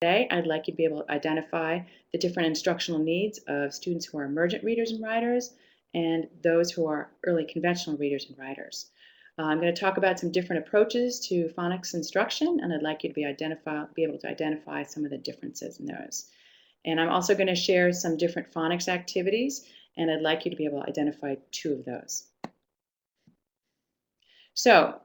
Today, I'd like you to be able to identify the different instructional needs of students who are emergent readers and writers and those who are early conventional readers and writers. I'm going to talk about some different approaches to phonics instruction, and I'd like you to be able to identify some of the differences in those. And I'm also going to share some different phonics activities, and I'd like you to be able to identify 2 of those. So,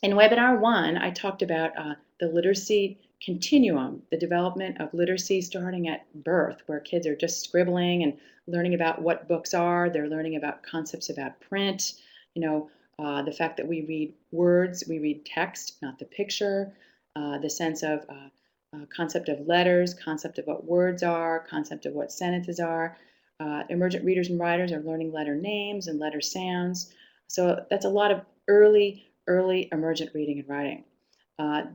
in webinar 1, I talked about the literacy continuum, the development of literacy starting at birth, where kids are just scribbling and learning about what books are. They're learning about concepts about print, the fact that we read words, we read text, not the picture, the sense of concept of letters, concept of what words are, concept of what sentences are. Emergent readers and writers are learning letter names and letter sounds. So that's a lot of early emergent reading and writing.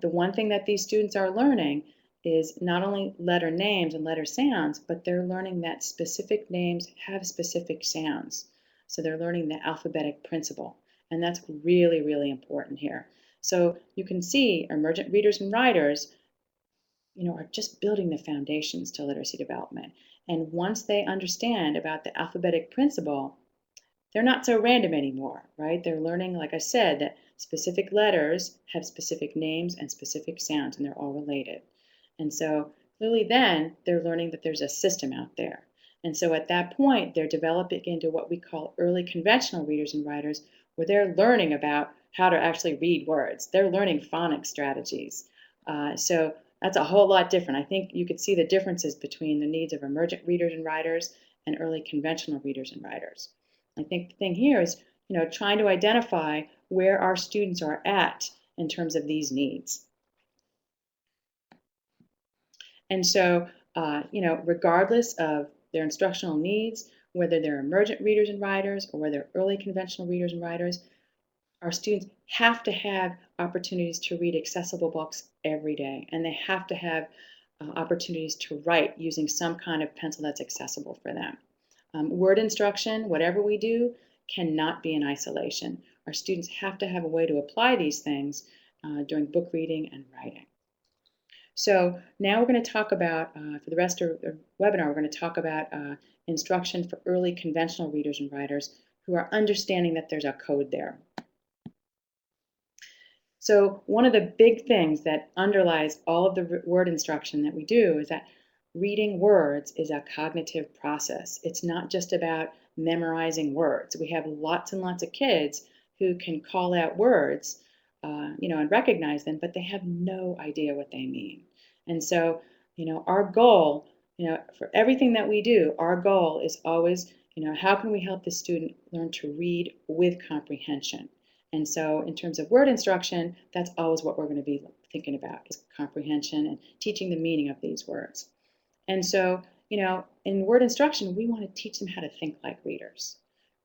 The one thing that these students are learning is not only letter names and letter sounds, but they're learning that specific names have specific sounds. So they're learning the alphabetic principle, and that's really, really important here. So you can see emergent readers and writers, are just building the foundations to literacy development. And once they understand about the alphabetic principle, they're not so random anymore, right? They're learning, like I said, that specific letters have specific names and specific sounds, and they're all related. And so clearly then they're learning that there's a system out there. And so at that point, they're developing into what we call early conventional readers and writers, where they're learning about how to actually read words. They're learning phonics strategies. So that's a whole lot different. I think you could see the differences between the needs of emergent readers and writers and early conventional readers and writers. I think the thing here is, trying to identify where our students are at in terms of these needs. And so, regardless of their instructional needs, whether they're emergent readers and writers or whether they're early conventional readers and writers, our students have to have opportunities to read accessible books every day, and they have to have opportunities to write using some kind of pencil that's accessible for them. Word instruction, whatever we do, cannot be in isolation. Our students have to have a way to apply these things during book reading and writing. So now we're going to talk about, for the rest of the webinar, we're going to talk about instruction for early conventional readers and writers who are understanding that there's a code there. So one of the big things that underlies all of the word instruction that we do is that reading words is a cognitive process. It's not just about memorizing words. We have lots and lots of kids who can call out words, and recognize them, but they have no idea what they mean. And so, our goal, for everything that we do, our goal is always, how can we help the student learn to read with comprehension? And so in terms of word instruction, that's always what we're going to be thinking about, is comprehension and teaching the meaning of these words. And so, in word instruction, we want to teach them how to think like readers,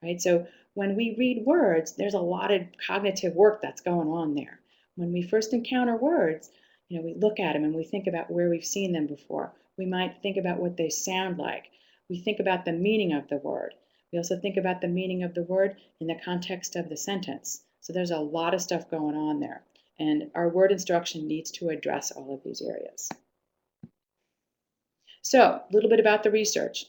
right? So when we read words, there's a lot of cognitive work that's going on there. When we first encounter words, we look at them and we think about where we've seen them before. We might think about what they sound like. We think about the meaning of the word. We also think about the meaning of the word in the context of the sentence. So there's a lot of stuff going on there. And our word instruction needs to address all of these areas. So a little bit about the research.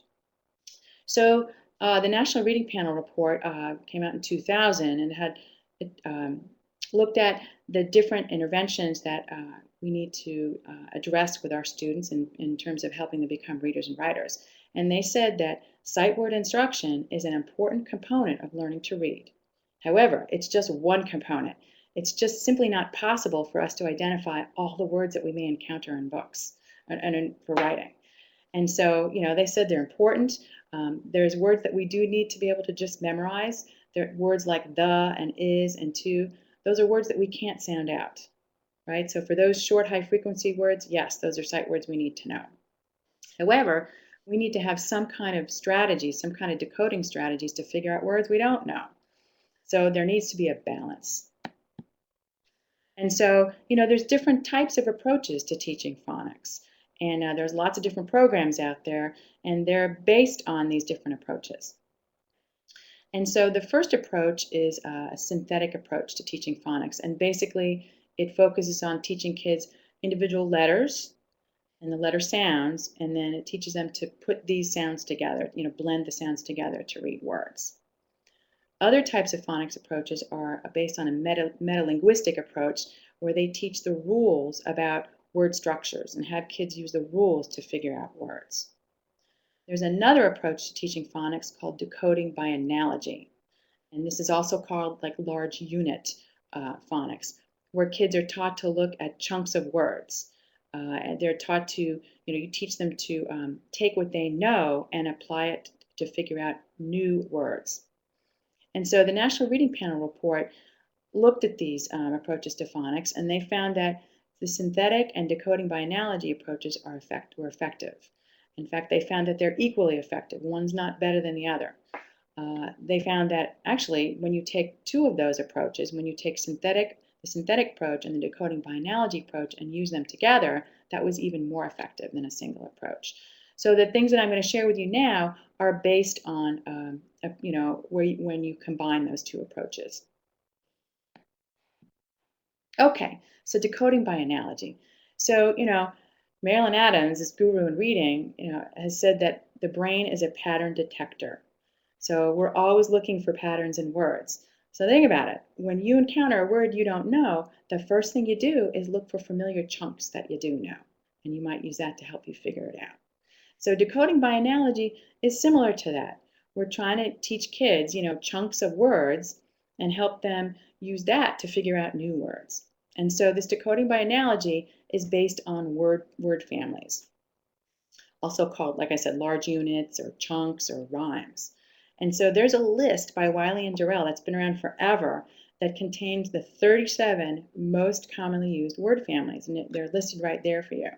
So the National Reading Panel report came out in 2000 and it looked at the different interventions that we need to address with our students in terms of helping them become readers and writers. And they said that sight word instruction is an important component of learning to read. However, it's just one component. It's just simply not possible for us to identify all the words that we may encounter in books and for writing. And so, they said they're important. There's words that we do need to be able to just memorize. There are words like the and is and to. Those are words that we can't sound out, right? So for those short, high-frequency words, yes, those are sight words we need to know. However, we need to have some kind of strategy, some kind of decoding strategies to figure out words we don't know. So there needs to be a balance. And so, there's different types of approaches to teaching phonics. And there's lots of different programs out there, and they're based on these different approaches. And so the first approach is a synthetic approach to teaching phonics. And basically, it focuses on teaching kids individual letters and the letter sounds, and then it teaches them to put these sounds together, blend the sounds together to read words. Other types of phonics approaches are based on a metalinguistic approach where they teach the rules about word structures and have kids use the rules to figure out words. There's another approach to teaching phonics called decoding by analogy. And this is also called like large unit phonics, where kids are taught to look at chunks of words. And they're taught to, you teach them to take what they know and apply it to figure out new words. And so the National Reading Panel report looked at these approaches to phonics, and they found that the synthetic and decoding by analogy approaches were effective. In fact, they found that they're equally effective. One's not better than the other. They found that actually, when you take two of those approaches, when you take the synthetic approach and the decoding by analogy approach and use them together, that was even more effective than a single approach. So the things that I'm going to share with you now are based on, when you combine those two approaches. Okay, so decoding by analogy. So, Marilyn Adams, this guru in reading, has said that the brain is a pattern detector. So we're always looking for patterns in words. So think about it. When you encounter a word you don't know, the first thing you do is look for familiar chunks that you do know. And you might use that to help you figure it out. So decoding by analogy is similar to that. We're trying to teach kids, chunks of words and help them use that to figure out new words. And so this decoding by analogy is based on word families, also called, like I said, large units or chunks or rhymes. And so there's a list by Wiley and Durrell that's been around forever that contains the 37 most commonly used word families, and they're listed right there for you.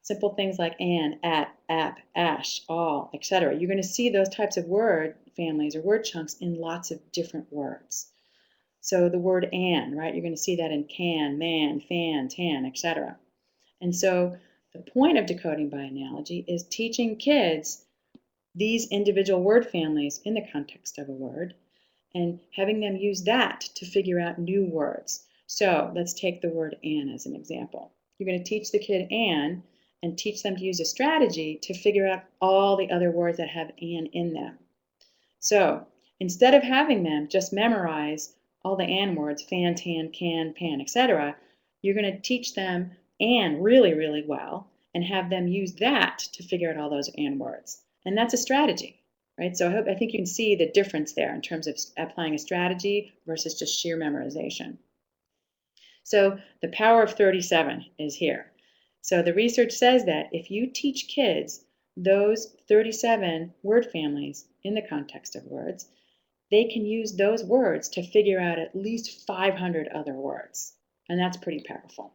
Simple things like an, at, ap, ash, all, etc. You're going to see those types of word families or word chunks in lots of different words. So the word and, right, you're going to see that in can, man, fan, tan, etc. And so the point of decoding by analogy is teaching kids these individual word families in the context of a word and having them use that to figure out new words. So let's take the word an as an example. You're going to teach the kid an and teach them to use a strategy to figure out all the other words that have an in them. So instead of having them just memorize all the an words, fan, tan, can, pan, etc., you're going to teach them an really, really well and have them use that to figure out all those an words. And that's a strategy, right? So I think you can see the difference there in terms of applying a strategy versus just sheer memorization. So the power of 37 is here. So the research says that if you teach kids those 37 word families in the context of words, they can use those words to figure out at least 500 other words. And that's pretty powerful.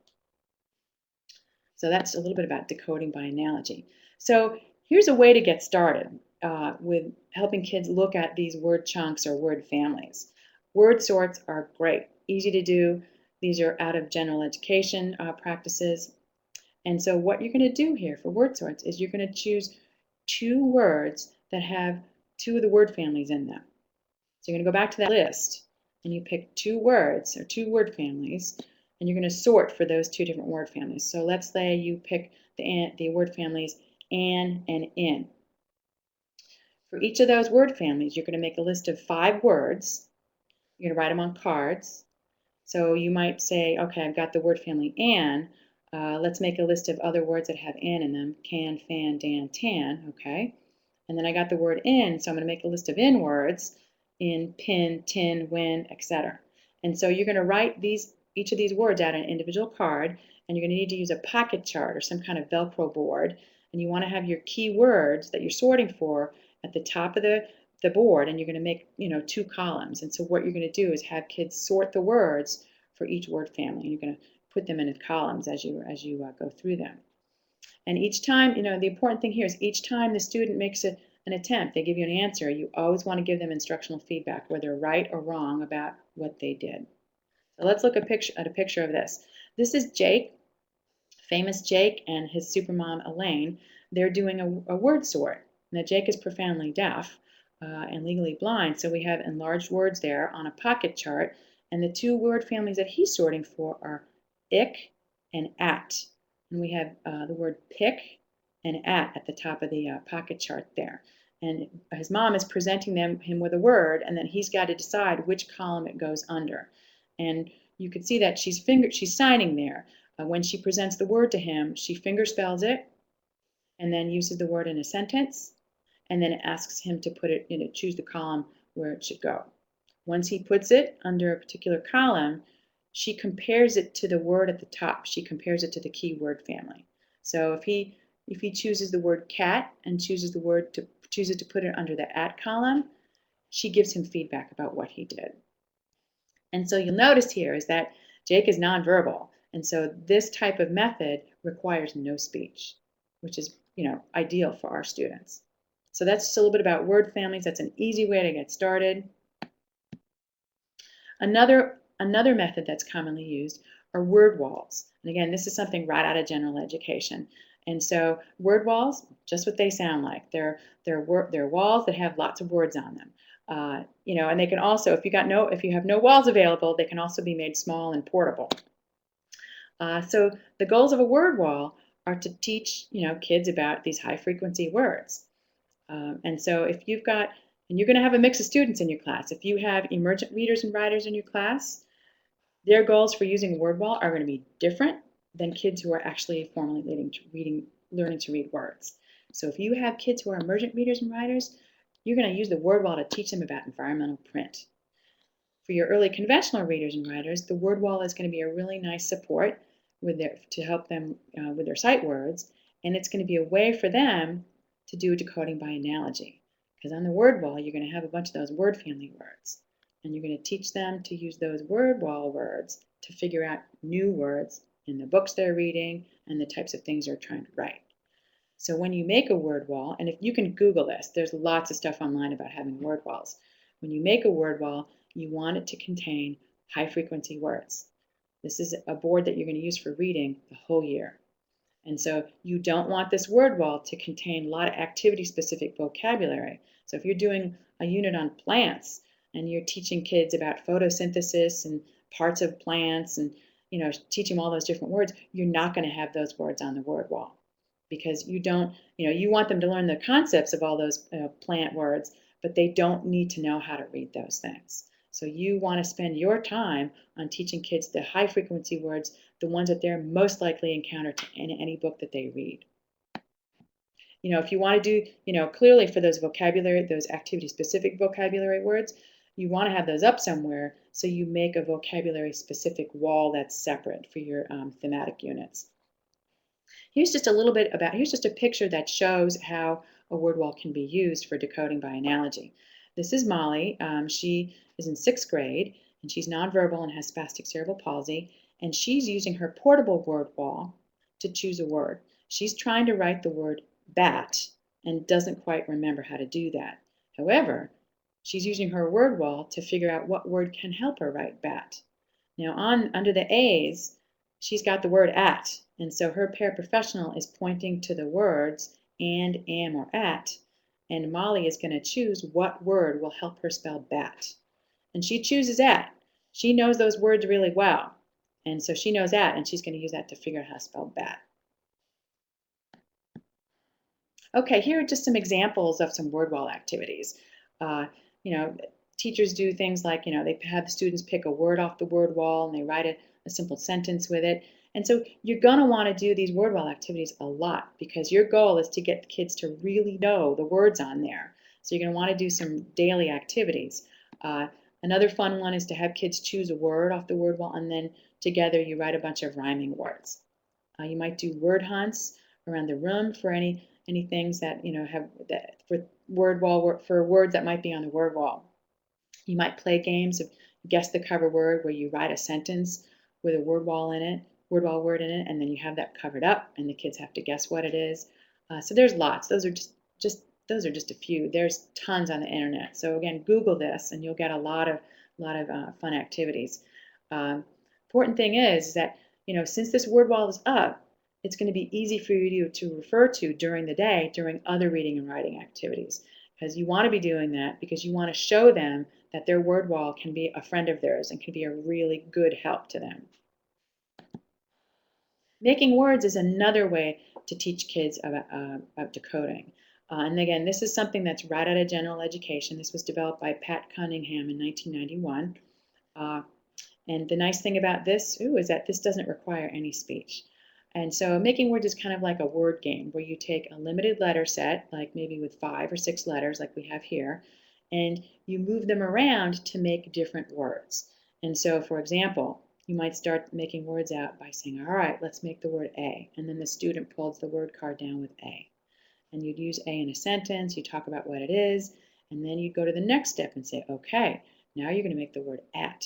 So that's a little bit about decoding by analogy. So here's a way to get started with helping kids look at these word chunks or word families. Word sorts are great, easy to do. These are out of general education practices. And so what you're going to do here for word sorts is you're going to choose two words that have two of the word families in them. So you're going to go back to that list and you pick two words or two word families and you're going to sort for those two different word families. So let's say you pick the word families an and in. For each of those word families, you're going to make a list of 5 words. You're going to write them on cards. So you might say, okay, I've got the word family an. Let's make a list of other words that have an in them. Can, fan, dan, tan. Okay. And then I got the word in, so I'm going to make a list of in words. In, pin, tin, win, etc. And so you're going to write each of these words out on an individual card, and you're going to need to use a pocket chart or some kind of Velcro board. And you want to have your key words that you're sorting for at the top of the board, and you're going to make 2 columns. And so what you're going to do is have kids sort the words for each word family, and you're going to put them in columns as you go through them. And each time, the important thing here is each time the student makes an attempt, they give you an answer, you always want to give them instructional feedback, whether right or wrong about what they did. So let's look at a picture of this. This is Jake, famous Jake, and his supermom Elaine. They're doing a word sort. Now Jake is profoundly deaf and legally blind, so we have enlarged words there on a pocket chart, and the 2 word families that he's sorting for are ick and at. and we have the word pick and at the top of the pocket chart there. And his mom is presenting him with a word, and then he's got to decide which column it goes under. And you can see that she's signing there. When she presents the word to him, she finger spells it, and then uses the word in a sentence, and then asks him to put it, choose the column where it should go. Once he puts it under a particular column, she compares it to the word at the top. She compares it to the keyword family. So if he chooses the word cat and chooses to put it under the at column, she gives him feedback about what he did. And so you'll notice here is that Jake is nonverbal, and so this type of method requires no speech, which is ideal for our students. So that's just a little bit about word families. That's an easy way to get started. Another method that's commonly used are word walls. And again, this is something right out of general education. And so word walls, just what they sound like. They're walls that have lots of words on them. And they can also, if you have no walls available, they can also be made small and portable. So the goals of a word wall are to teach kids about these high frequency words. And so if you've got, and you're going to have a mix of students in your class. If you have emergent readers and writers in your class, their goals for using a word wall are going to be different than kids who are actually formally learning to read words. So if you have kids who are emergent readers and writers, you're going to use the word wall to teach them about environmental print. For your early conventional readers and writers, the word wall is going to be a really nice support to help them with their sight words, and it's going to be a way for them to do decoding by analogy. Because on the word wall, you're going to have a bunch of those word family words, and you're going to teach them to use those word wall words to figure out new words in the books they're reading and the types of things they're trying to write. So when you make a word wall, and if you can Google this, there's lots of stuff online about having word walls. When you make a word wall, you want it to contain high frequency words. This is a board that you're going to use for reading the whole year. And so you don't want this word wall to contain a lot of activity-specific vocabulary. So if you're doing a unit on plants and you're teaching kids about photosynthesis and parts of plants and teaching them all those different words, you're not going to have those words on the word wall because you want them to learn the concepts of all those plant words, but they don't need to know how to read those things. So you want to spend your time on teaching kids the high frequency words, the ones that they're most likely encounter in any book that they read. If you want to do, clearly for those activity specific vocabulary words, you want to have those up somewhere, so you make a vocabulary specific wall that's separate for your thematic units. Here's just a picture that shows how a word wall can be used for decoding by analogy. This is Molly. She is in 6th grade, and she's nonverbal and has spastic cerebral palsy, and she's using her portable word wall to choose a word. She's trying to write the word bat and doesn't quite remember how to do that. However, she's using her word wall to figure out what word can help her write bat. Now under the A's, she's got the word at, and so her paraprofessional is pointing to the words and, am, or at, and Molly is going to choose what word will help her spell bat. And she chooses at. She knows those words really well, and so she knows at, and she's going to use that to figure out how to spell bat. Okay, here are just some examples of some word wall activities. Teachers do things like, they have the students pick a word off the word wall and they write a simple sentence with it. And so you're going to want to do these word wall activities a lot because your goal is to get the kids to really know the words on there. So you're going to want to do some daily activities. Another fun one is to have kids choose a word off the word wall, and then together you write a bunch of rhyming words. You might do word hunts around the room for any things that have that for words that might be on the word wall. You might play games of guess the cover word where you write a sentence with a word wall word in it, and then you have that covered up, and the kids have to guess what it is. So there's lots. Those are just a few. There's tons on the internet. So again, Google this, and you'll get a lot of fun activities. Important thing is that since this word wall is up, it's going to be easy for you to refer to during the day during other reading and writing activities, because you want to be doing that because you want to show them that their word wall can be a friend of theirs and can be a really good help to them. Making words is another way to teach kids about decoding. And again, this is something that's right out of general education. This was developed by Pat Cunningham in 1991. Uh, and the nice thing about this, is that this doesn't require any speech. And so making words is kind of like a word game where you take a limited letter set, like maybe with 5 or 6 letters, like we have here, and you move them around to make different words. And so, for example, you might start making words out by saying, all right, let's make the word A. And then the student pulls the word card down with A. And you'd use A in a sentence, you talk about what it is, and then you go to the next step and say, okay, now you're going to make the word at.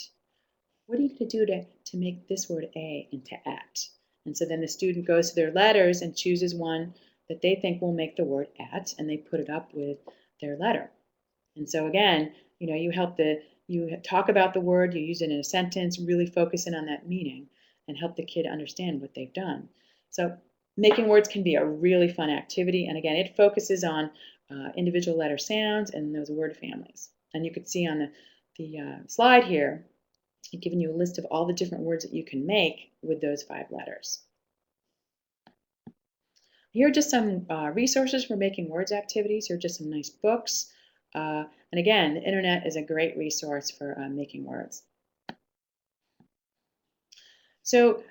What are you going to do to make this word A into at? And so then the student goes to their letters and chooses one that they think will make the word at, and they put it up with their letter. And so again, you talk about the word, you use it in a sentence, really focus in on that meaning and help the kid understand what they've done. So making words can be a really fun activity. And again, it focuses on individual letter sounds and those word families. And you could see on the slide here, I've given you a list of all the different words that you can make with those 5 letters. Here are just some resources for making words activities. Here are just some nice books. And again, the internet is a great resource for making words. So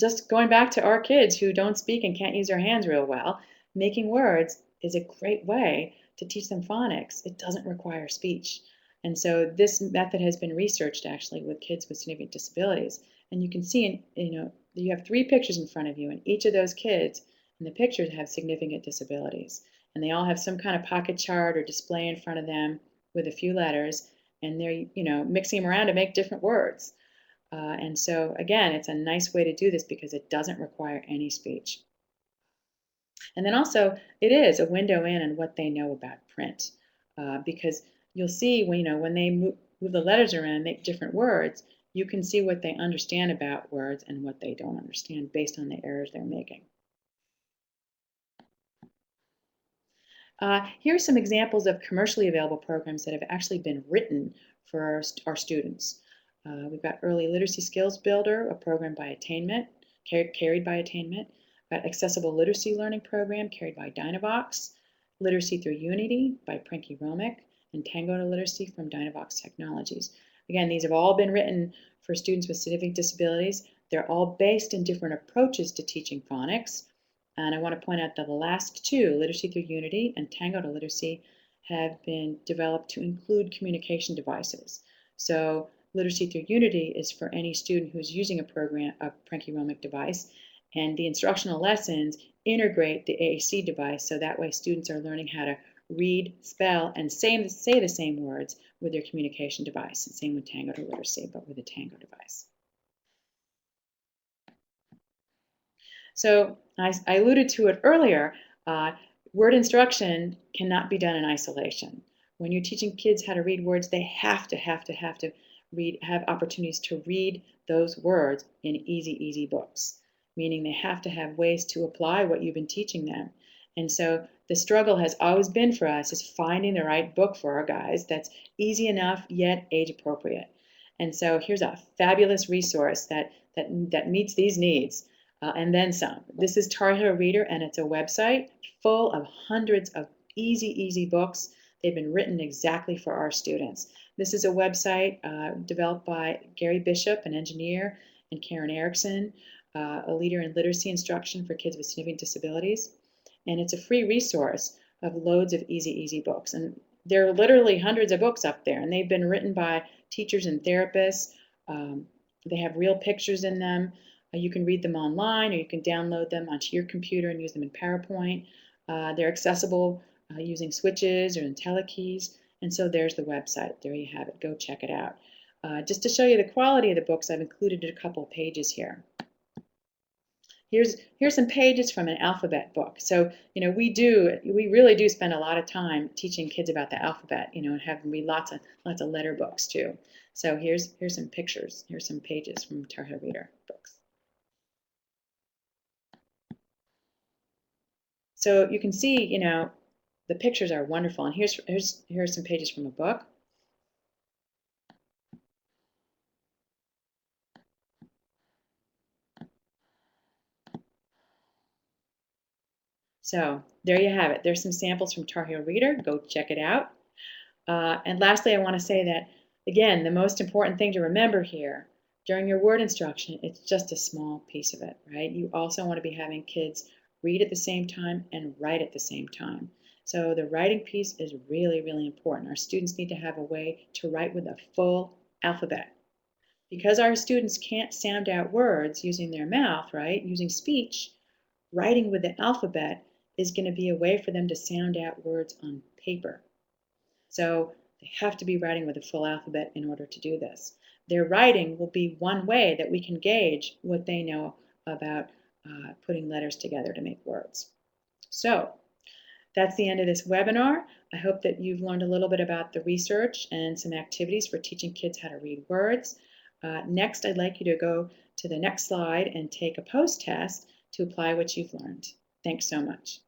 just going back to our kids who don't speak and can't use their hands real well, making words is a great way to teach them phonics. It doesn't require speech. And so this method has been researched actually with kids with significant disabilities. And you can see, you have 3 pictures in front of you, and each of those kids in the pictures have significant disabilities. And they all have some kind of pocket chart or display in front of them with a few letters, and they're, mixing them around to make different words. And so, again, it's a nice way to do this because it doesn't require any speech. And then also, it is a window in on what they know about print, because you'll see when they move the letters around and make different words, you can see what they understand about words and what they don't understand based on the errors they're making. Here are some examples of commercially available programs that have actually been written for our students. We've got Early Literacy Skills Builder, a program by Attainment, carried by Attainment. We've got Accessible Literacy Learning Program, carried by Dynavox. Literacy Through Unity by Prinky Romick, and Tango to Literacy from Dynavox Technologies. Again, these have all been written for students with significant disabilities. They're all based in different approaches to teaching phonics. And I want to point out that the last 2, Literacy Through Unity and Tango to Literacy, have been developed to include communication devices. So Literacy Through Unity is for any student who's using a Prinky Romick device, and the instructional lessons integrate the AAC device, so that way students are learning how to read, spell, and say the same words with their communication device. And same with Tango to Literacy, but with a Tango device. So I alluded to it earlier, word instruction cannot be done in isolation. When you're teaching kids how to read words, they have to have opportunities to read those words in easy books, meaning they have to have ways to apply what you've been teaching them. And so the struggle has always been for us is finding the right book for our guys that's easy enough yet age appropriate. And so here's a fabulous resource that meets these needs. And then some. This is Tar Heel Reader, and it's a website full of hundreds of easy books. They've been written exactly for our students. This is a website developed by Gary Bishop, an engineer, and Karen Erickson, a leader in literacy instruction for kids with significant disabilities. And it's a free resource of loads of easy books. And there are literally hundreds of books up there, and they've been written by teachers and therapists. They have real pictures in them. You can read them online, or you can download them onto your computer and use them in PowerPoint. They're accessible using switches or IntelliKeys. And so there's the website. There you have it. Go check it out. Just to show you the quality of the books, I've included a couple of pages here. Here's some pages from an alphabet book. So, we really do spend a lot of time teaching kids about the alphabet, and have them read lots of letter books too. So here's some pictures. Here's some pages from Tar Heel Reader books. So you can see, the pictures are wonderful. And here's some pages from a book. So there you have it. There's some samples from Tar Heel Reader. Go check it out. And lastly, I want to say that, again, the most important thing to remember here during your word instruction, it's just a small piece of it, right? You also want to be having kids read at the same time and write at the same time. So the writing piece is really, really important. Our students need to have a way to write with a full alphabet. Because our students can't sound out words using their mouth, right? Using speech, writing with the alphabet is going to be a way for them to sound out words on paper. So they have to be writing with a full alphabet in order to do this. Their writing will be one way that we can gauge what they know about putting letters together to make words. So that's the end of this webinar. I hope that you've learned a little bit about the research and some activities for teaching kids how to read words. Next, I'd like you to go to the next slide and take a post test to apply what you've learned. Thanks so much.